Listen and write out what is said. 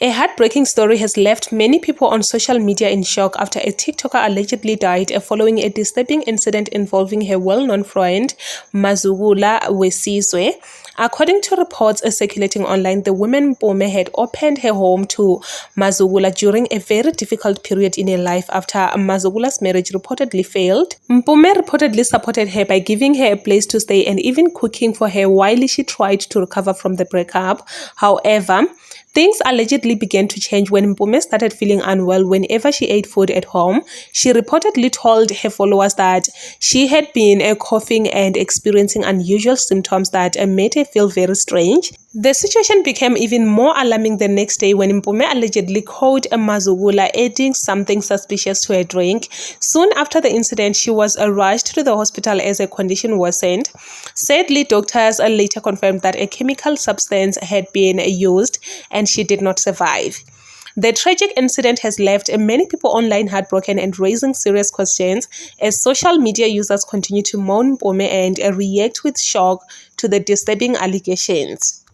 A heartbreaking story has left many people on social media in shock after a TikToker allegedly died following a disturbing incident involving her well-known friend, Mazugula Wesizwe. According to reports circulating online, the woman Mpumi had opened her home to Mazugula during a very difficult period in her life after Mazugula's marriage reportedly failed. Mpumi reportedly supported her by giving her a place to stay and even cooking for her while she tried to recover from the breakup. However, things allegedly began to change when Mpumi started feeling unwell whenever she ate food at home. She reportedly told her followers that she had been coughing and experiencing unusual symptoms that made her feel very strange. The situation became even more alarming the next day when Mpumi allegedly caught Mazugula adding something suspicious to her drink. Soon after the incident, she was rushed to the hospital as her condition worsened. Sadly, doctors later confirmed that a chemical substance had been used and she did not survive. The tragic incident has left many people online heartbroken and raising serious questions as social media users continue to mourn Mpumi and react with shock to the disturbing allegations.